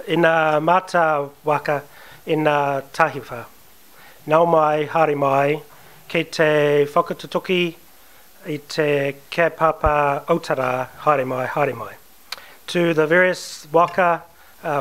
ina mata waka, ina tahiwha. Nau mai, haere mai, kei te whakatutoki, i te kēpapa autara, haere mai, haere mai. To the various waka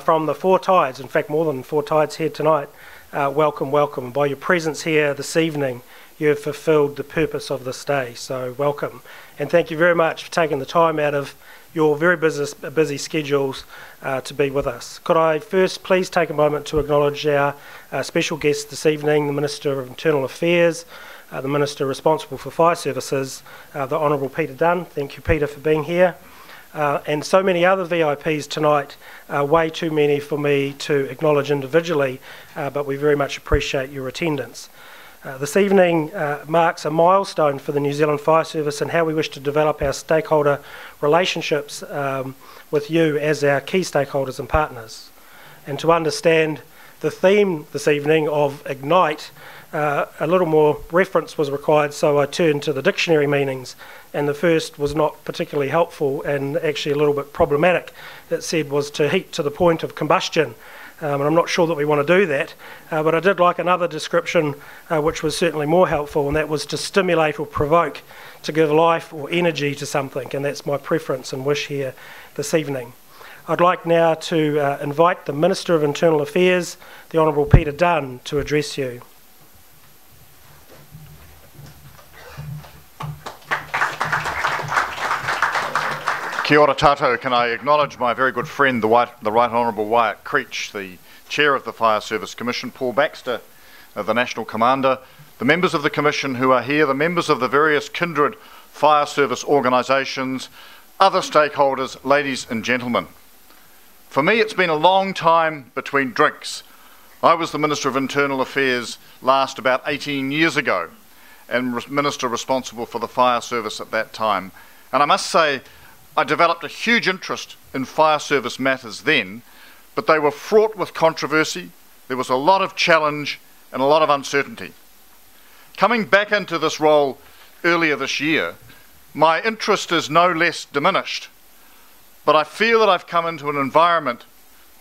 from the four tides, in fact more than four tides here tonight, welcome, welcome. By your presence here this evening, you have fulfilled the purpose of this day, so welcome. And thank you very much for taking the time out of your very busy schedules to be with us. Could I first please take a moment to acknowledge our special guest this evening, the Minister of Internal Affairs, the Minister responsible for Fire Services, the Honourable Peter Dunne. Thank you, Peter, for being here. And so many other VIPs tonight, way too many for me to acknowledge individually, but we very much appreciate your attendance. This evening marks a milestone for the New Zealand Fire Service and how we wish to develop our stakeholder relationships with you as our key stakeholders and partners. And to understand the theme this evening of Ignite, a little more reference was required, so I turned to the dictionary meanings, and the first was not particularly helpful and actually a little bit problematic. It said was to heat to the point of combustion. And I'm not sure that we want to do that, but I did like another description which was certainly more helpful, and that was to stimulate or provoke, to give life or energy to something, and that's my preference and wish here this evening. I'd like now to invite the Minister of Internal Affairs, the Honourable Peter Dunne, to address you. Kia ora tātou. Can I acknowledge my very good friend, the Right Honourable Wyatt Creech, the Chair of the Fire Service Commission, Paul Baxter, the National Commander, the members of the Commission who are here, the members of the various kindred fire service organisations, other stakeholders, ladies and gentlemen. For me, it's been a long time between drinks. I was the Minister of Internal Affairs last about 18 years ago and Minister responsible for the fire service at that time. And I must say, I developed a huge interest in fire service matters then, but they were fraught with controversy. There was a lot of challenge and a lot of uncertainty. Coming back into this role earlier this year, my interest is no less diminished, but I feel that I've come into an environment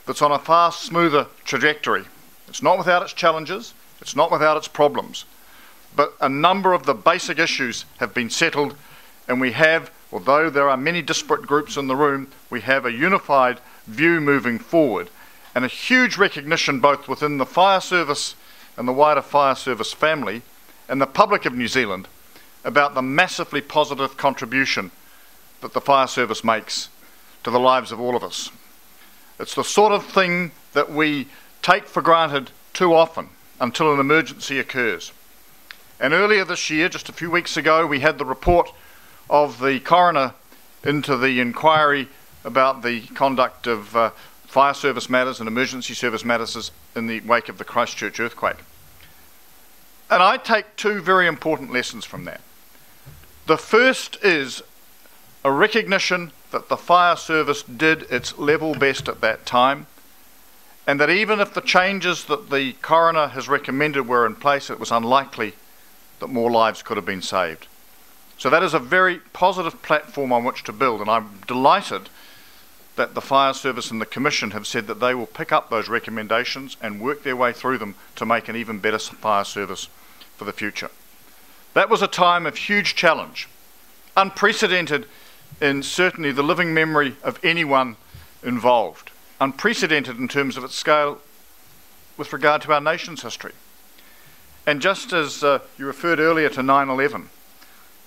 that's on a far smoother trajectory. It's not without its challenges, it's not without its problems, but a number of the basic issues have been settled, and we have, although there are many disparate groups in the room, we have a unified view moving forward and a huge recognition both within the fire service and the wider fire service family and the public of New Zealand about the massively positive contribution that the fire service makes to the lives of all of us. It's the sort of thing that we take for granted too often until an emergency occurs. And earlier this year, just a few weeks ago, we had the report of the coroner into the inquiry about the conduct of fire service matters and emergency service matters in the wake of the Christchurch earthquake. And I take two very important lessons from that. The first is a recognition that the fire service did its level best at that time, and that even if the changes that the coroner has recommended were in place, it was unlikely that more lives could have been saved. So that is a very positive platform on which to build, and I'm delighted that the Fire Service and the Commission have said that they will pick up those recommendations and work their way through them to make an even better fire service for the future. That was a time of huge challenge, unprecedented in certainly the living memory of anyone involved, unprecedented in terms of its scale with regard to our nation's history. And just as you referred earlier to 9/11,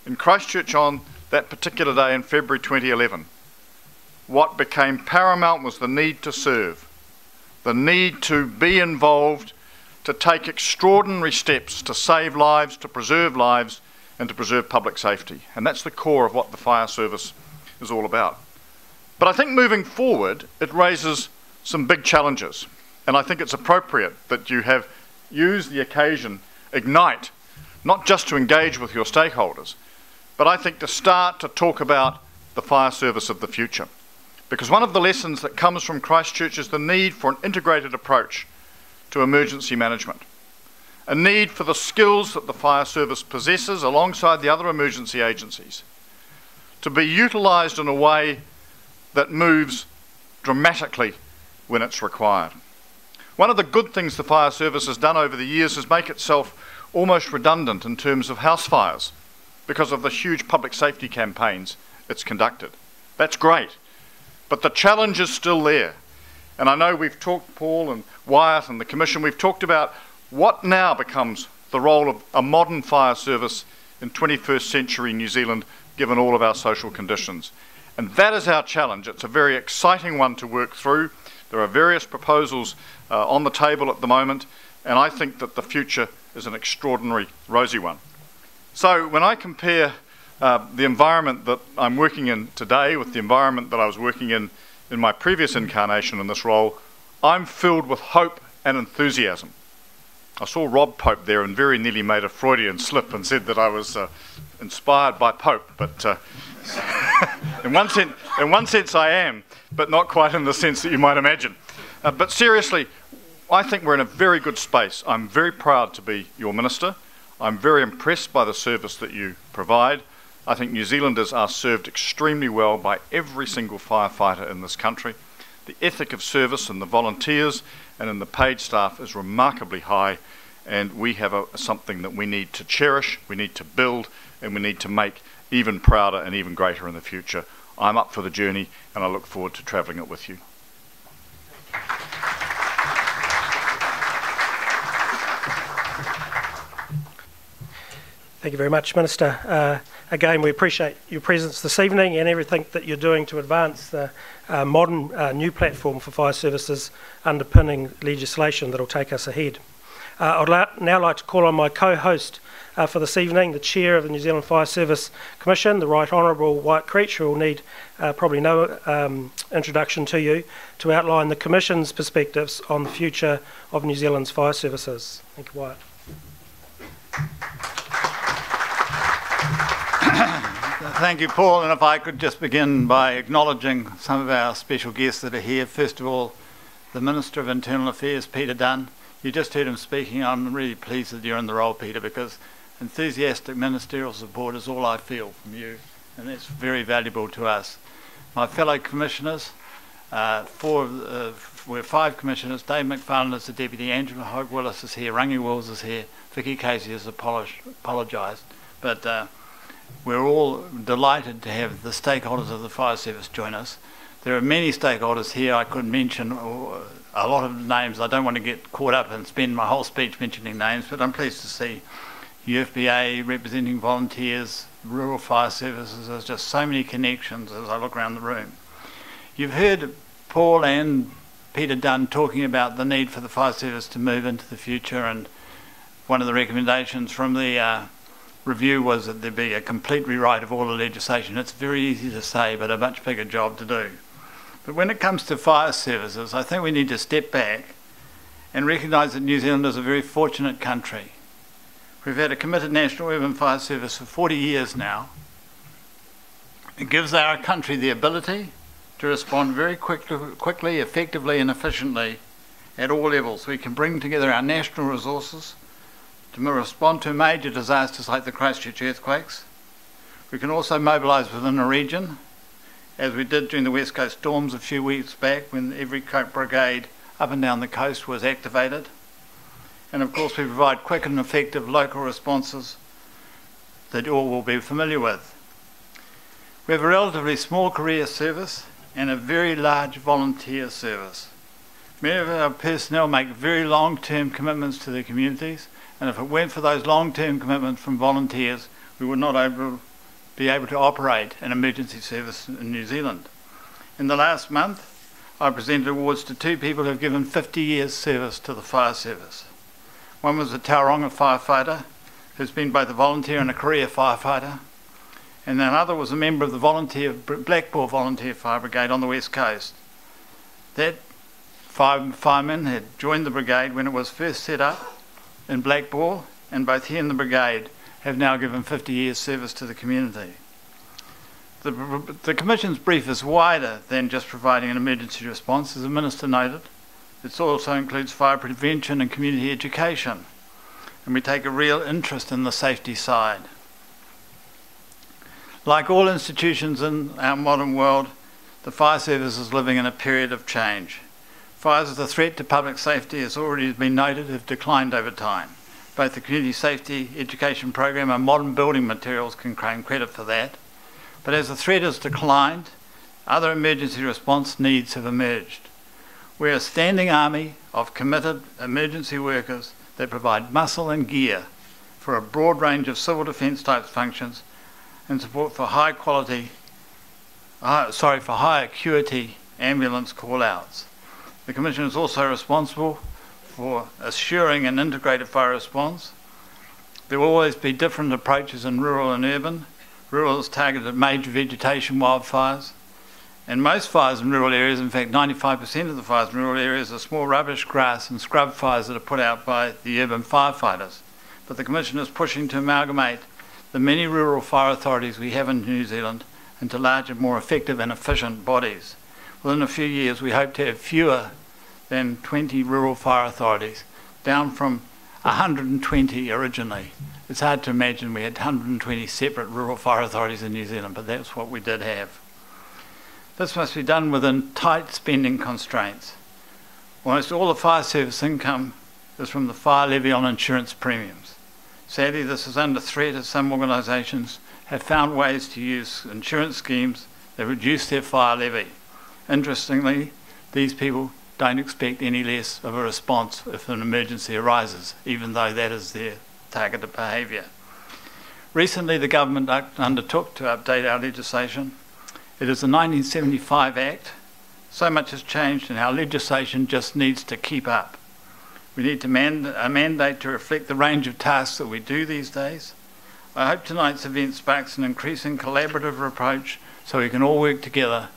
in Christchurch on that particular day in February 2011, what became paramount was the need to serve, the need to be involved, to take extraordinary steps to save lives, to preserve lives, and to preserve public safety. And that's the core of what the fire service is all about. But I think moving forward, it raises some big challenges. And I think it's appropriate that you have used the occasion, Ignite, not just to engage with your stakeholders, but I think to start to talk about the fire service of the future. Because one of the lessons that comes from Christchurch is the need for an integrated approach to emergency management. A need for the skills that the fire service possesses alongside the other emergency agencies to be utilised in a way that moves dramatically when it's required. One of the good things the fire service has done over the years is make itself almost redundant in terms of house fires because of the huge public safety campaigns it's conducted. That's great, but the challenge is still there. And I know we've talked, Paul and Wyatt and the Commission, we've talked about what now becomes the role of a modern fire service in 21st century New Zealand, given all of our social conditions. And that is our challenge. It's a very exciting one to work through. There are various proposals on the table at the moment, and I think that the future is an extraordinary rosy one. So when I compare the environment that I'm working in today with the environment that I was working in my previous incarnation in this role, I'm filled with hope and enthusiasm. I saw Rob Pope there and very nearly made a Freudian slip and said that I was inspired by Pope, but in one sense I am, but not quite in the sense that you might imagine. But seriously, I think we're in a very good space. I'm very proud to be your minister. I'm very impressed by the service that you provide. I think New Zealanders are served extremely well by every single firefighter in this country. The ethic of service in the volunteers and in the paid staff is remarkably high, and we have something that we need to cherish, we need to build, and we need to make even prouder and even greater in the future. I'm up for the journey, and I look forward to travelling it with you. Thank you very much, Minister. Again, we appreciate your presence this evening and everything that you're doing to advance the modern new platform for fire services underpinning legislation that will take us ahead. I'd now like to call on my co-host for this evening, the Chair of the New Zealand Fire Service Commission, the Right Honourable Wyatt Creech, who will need probably no introduction to you, to outline the Commission's perspectives on the future of New Zealand's fire services. Thank you, Wyatt. Thank you, Paul, and if I could just begin by acknowledging some of our special guests that are here. First of all, the Minister of Internal Affairs, Peter Dunne. You just heard him speaking. I'm really pleased that you're in the role, Peter, because enthusiastic ministerial support is all I feel from you, and that's very valuable to us. My fellow commissioners, we're 5 commissioners. Dave McFarlane is the Deputy, Angela Hogue-Willis is here, Rangi Wills is here, Vicky Casey has apologised, but we're all delighted to have the stakeholders of the fire service join us. There are many stakeholders here. I could mention a lot of names. I don't want to get caught up and spend my whole speech mentioning names, but I'm pleased to see UFBA representing volunteers, rural fire services. There's just so many connections as I look around the room. You've heard Paul and Peter Dunne talking about the need for the fire service to move into the future, and one of the recommendations from the review was that there be a complete rewrite of all the legislation. It's very easy to say, but a much bigger job to do. But when it comes to fire services, I think we need to step back and recognise that New Zealand is a very fortunate country. We've had a committed National Urban Fire Service for 40 years now. It gives our country the ability to respond very quickly, effectively and efficiently at all levels. We can bring together our national resources to respond to major disasters like the Christchurch earthquakes. We can also mobilise within a region, as we did during the West Coast storms a few weeks back when every brigade up and down the coast was activated. And of course we provide quick and effective local responses that you all will be familiar with. We have a relatively small career service and a very large volunteer service. Many of our personnel make very long-term commitments to their communities, and if it weren't for those long-term commitments from volunteers, we would not be able to operate an emergency service in New Zealand. In the last month, I presented awards to 2 people who have given 50 years service to the fire service. One was a Tauranga firefighter, who's been both a volunteer and a career firefighter, and another was a member of the Blackpool Volunteer Fire Brigade on the West Coast. That fireman had joined the brigade when it was first set up in Blackpool, and both he and the brigade have now given 50 years service to the community. The Commission's brief is wider than just providing an emergency response, as the Minister noted. It also includes fire prevention and community education, and we take a real interest in the safety side. Like all institutions in our modern world, the fire service is living in a period of change. Fires as a threat to public safety, as already been noted, have declined over time. Both the Community Safety Education Program and modern building materials can claim credit for that. But as the threat has declined, other emergency response needs have emerged. We're a standing army of committed emergency workers that provide muscle and gear for a broad range of civil defence type functions and support for high acuity ambulance call-outs. The Commission is also responsible for assuring an integrated fire response. There will always be different approaches in rural and urban. Rural is targeted at major vegetation wildfires, and most fires in rural areas, in fact 95% of the fires in rural areas, are small rubbish, grass and scrub fires that are put out by the urban firefighters. But the Commission is pushing to amalgamate the many rural fire authorities we have in New Zealand into larger, more effective and efficient bodies. Within a few years we hope to have fewer than 20 rural fire authorities, down from 120 originally. It's hard to imagine we had 120 separate rural fire authorities in New Zealand, but that's what we did have. This must be done within tight spending constraints. Almost all the fire service income is from the fire levy on insurance premiums. Sadly, this is under threat as some organisations have found ways to use insurance schemes that reduce their fire levy. Interestingly, these people don't expect any less of a response if an emergency arises, even though that is their targeted behaviour. Recently, the government undertook to update our legislation. It is a 1975 Act. So much has changed and our legislation just needs to keep up. We need a mandate to reflect the range of tasks that we do these days. I hope tonight's event sparks an increasing collaborative approach so we can all work together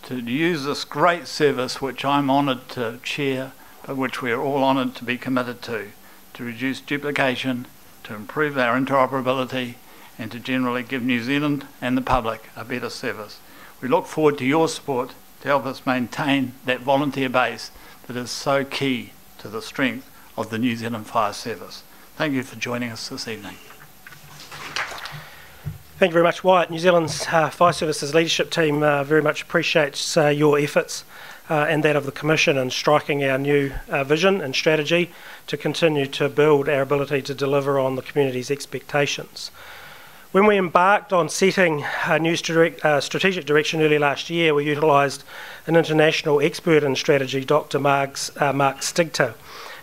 to use this great service which I'm honoured to chair, but which we are all honoured to be committed to reduce duplication, to improve our interoperability and to generally give New Zealand and the public a better service. We look forward to your support to help us maintain that volunteer base that is so key to the strength of the New Zealand Fire Service. Thank you for joining us this evening. Thank you very much, Wyatt. New Zealand's Fire Services leadership team very much appreciates your efforts and that of the Commission in striking our new vision and strategy to continue to build our ability to deliver on the community's expectations. When we embarked on setting a new strategic direction early last year, we utilised an international expert in strategy, Dr. Mark Stigter,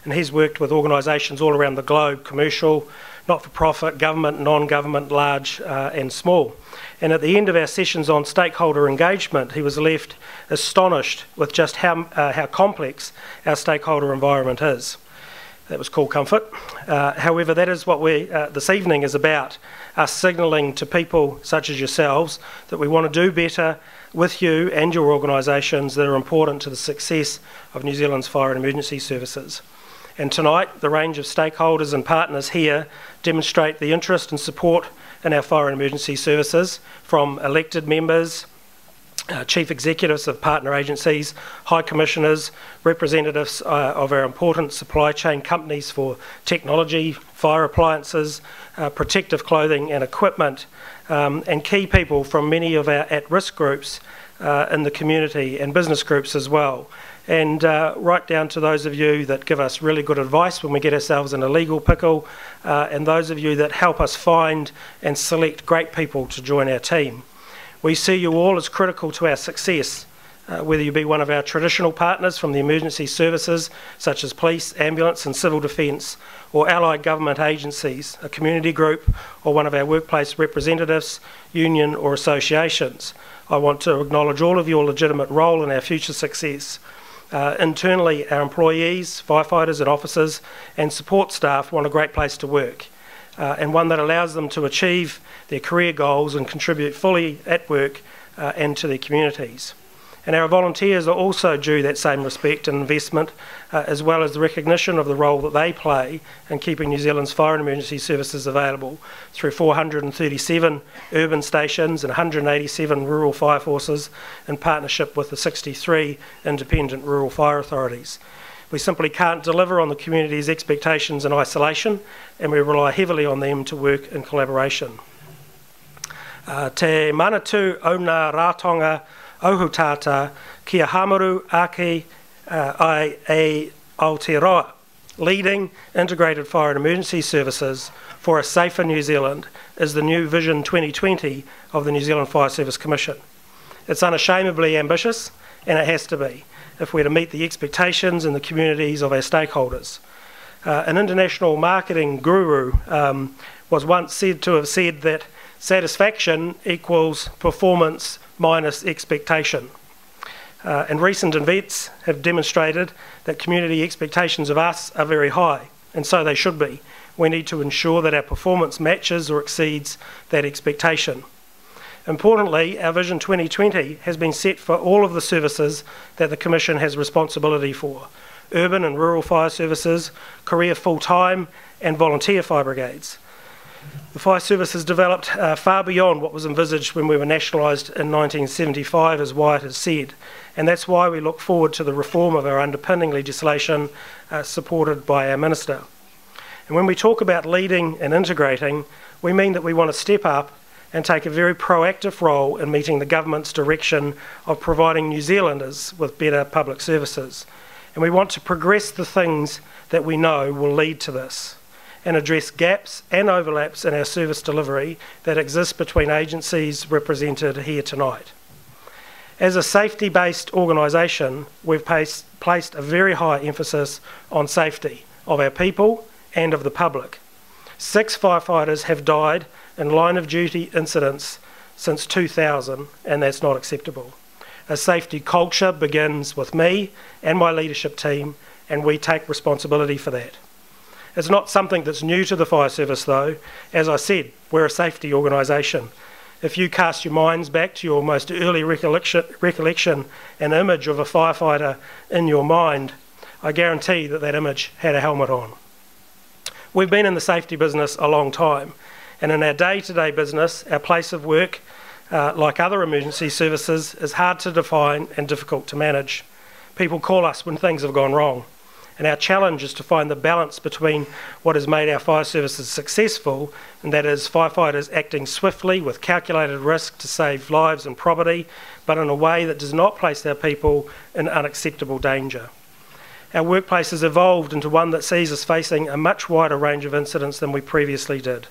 and he's worked with organisations all around the globe, commercial, not-for-profit, government, non-government, large and small. And at the end of our sessions on stakeholder engagement, he was left astonished with just how complex our stakeholder environment is. That was called comfort. However, that is what this evening is about, us signalling to people such as yourselves that we want to do better with you and your organisations that are important to the success of New Zealand's fire and emergency services. And tonight, the range of stakeholders and partners here demonstrate the interest and support in our fire and emergency services, from elected members, chief executives of partner agencies, high commissioners, representatives of our important supply chain companies for technology, fire appliances, protective clothing and equipment, and key people from many of our at-risk groups in the community and business groups as well. And right down to those of you that give us really good advice when we get ourselves in a legal pickle, and those of you that help us find and select great people to join our team. We see you all as critical to our success, whether you be one of our traditional partners from the emergency services, such as police, ambulance and civil defence, or allied government agencies, a community group, or one of our workplace representatives, union or associations. I want to acknowledge all of your legitimate role in our future success. Internally, our employees, firefighters and officers and support staff want a great place to work, and one that allows them to achieve their career goals and contribute fully at work and to their communities. And our volunteers are also due that same respect and investment, as well as the recognition of the role that they play in keeping New Zealand's fire and emergency services available through 437 urban stations and 187 rural fire forces in partnership with the 63 independent rural fire authorities. We simply can't deliver on the community's expectations in isolation, and we rely heavily on them to work in collaboration. Te manatu o ngā rātonga Ohutata, kia hamaru ake Aotearoa, leading integrated fire and emergency services for a safer New Zealand, is the new Vision 2020 of the New Zealand Fire Service Commission. It's unashamedly ambitious, and it has to be, if we're to meet the expectations in the communities of our stakeholders. An international marketing guru was once said to have said that satisfaction equals performance minus expectation. And recent events have demonstrated that community expectations of us are very high, and so they should be. We need to ensure that our performance matches or exceeds that expectation. Importantly, our Vision 2020 has been set for all of the services that the Commission has responsibility for: urban and rural fire services, career full-time and volunteer fire brigades. The fire service has developed far beyond what was envisaged when we were nationalised in 1975, as Wyatt has said, and that's why we look forward to the reform of our underpinning legislation supported by our Minister. And when we talk about leading and integrating, we mean that we want to step up and take a very proactive role in meeting the government's direction of providing New Zealanders with better public services. And we want to progress the things that we know will lead to this, and address gaps and overlaps in our service delivery that exist between agencies represented here tonight. As a safety-based organisation, we've placed a very high emphasis on safety of our people and of the public. 6 firefighters have died in line-of-duty incidents since 2000, and that's not acceptable. A safety culture begins with me and my leadership team, and we take responsibility for that. It's not something that's new to the fire service though. As I said, we're a safety organisation. If you cast your minds back to your most early recollection and image of a firefighter in your mind, I guarantee that that image had a helmet on. We've been in the safety business a long time, and in our day-to-day business, our place of work, like other emergency services, is hard to define and difficult to manage. People call us when things have gone wrong, and our challenge is to find the balance between what has made our fire services successful, and that is firefighters acting swiftly with calculated risk to save lives and property, but in a way that does not place our people in unacceptable danger. Our workplace has evolved into one that sees us facing a much wider range of incidents than we previously did.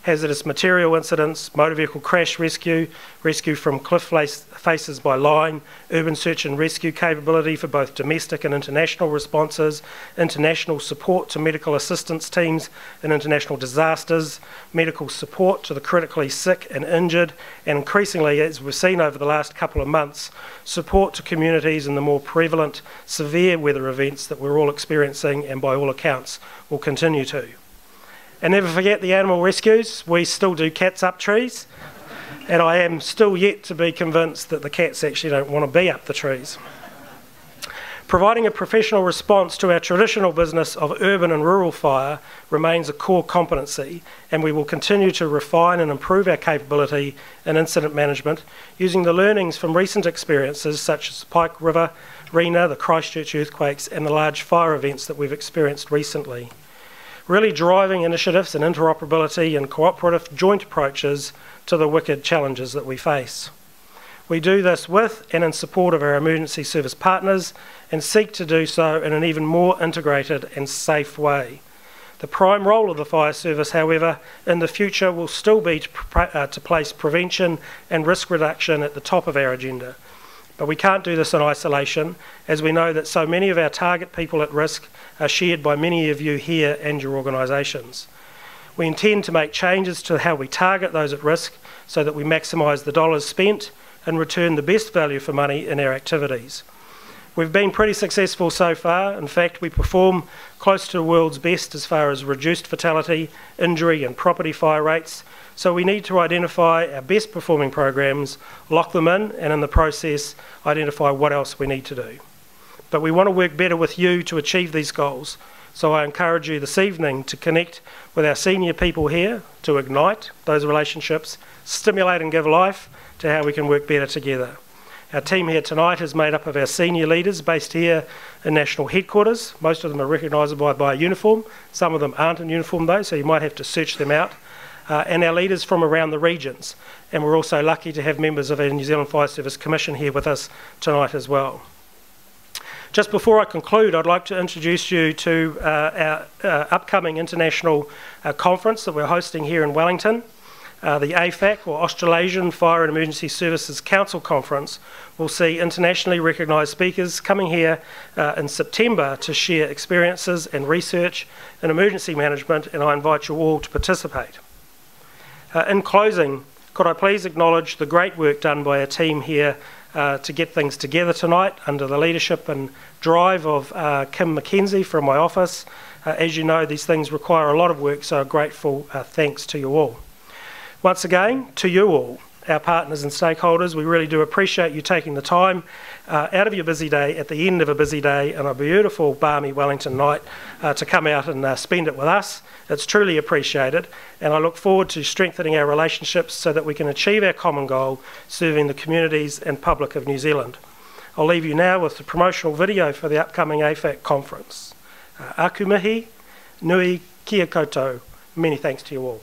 Hazardous material incidents, motor vehicle crash rescue, rescue from cliff faces by line, urban search and rescue capability for both domestic and international responses, international support to medical assistance teams in international disasters, medical support to the critically sick and injured, and increasingly, as we've seen over the last couple of months, support to communities in the more prevalent severe weather events that we're all experiencing and by all accounts will continue to. And never forget the animal rescues. We still do cats up trees, and I am still yet to be convinced that the cats actually don't want to be up the trees. Providing a professional response to our traditional business of urban and rural fire remains a core competency, and we will continue to refine and improve our capability in incident management using the learnings from recent experiences such as Pike River, Rena, the Christchurch earthquakes, and the large fire events that we've experienced recently. Really driving initiatives and interoperability and cooperative joint approaches to the wicked challenges that we face. We do this with and in support of our emergency service partners and seek to do so in an even more integrated and safe way. The prime role of the fire service, however, in the future will still be to place prevention and risk reduction at the top of our agenda. But we can't do this in isolation, as we know that so many of our target people at risk are shared by many of you here and your organisations. We intend to make changes to how we target those at risk so that we maximise the dollars spent and return the best value for money in our activities. We've been pretty successful so far. In fact, we perform close to the world's best as far as reduced fatality, injury and property fire rates. So we need to identify our best performing programs, lock them in, and in the process identify what else we need to do. But we want to work better with you to achieve these goals. So I encourage you this evening to connect with our senior people here to ignite those relationships, stimulate and give life to how we can work better together. Our team here tonight is made up of our senior leaders based here in National Headquarters. Most of them are recognisable by uniform. Some of them aren't in uniform though, so you might have to search them out. And our leaders from around the regions. And we're also lucky to have members of our New Zealand Fire Service Commission here with us tonight as well. Just before I conclude, I'd like to introduce you to our upcoming international conference that we're hosting here in Wellington. The AFAC, or Australasian Fire and Emergency Services Council Conference, will see internationally recognised speakers coming here in September to share experiences and research in emergency management, and I invite you all to participate. In closing, could I please acknowledge the great work done by our team here to get things together tonight under the leadership and drive of Kim McKenzie from my office. As you know, these things require a lot of work, so a grateful thanks to you all. Once again, to you all, our partners and stakeholders, we really do appreciate you taking the time out of your busy day, at the end of a busy day, and a beautiful, balmy Wellington night to come out and spend it with us. It's truly appreciated, and I look forward to strengthening our relationships so that we can achieve our common goal, serving the communities and public of New Zealand. I'll leave you now with the promotional video for the upcoming AFAC conference. Aku mihi, nui kia koutou. Many thanks to you all.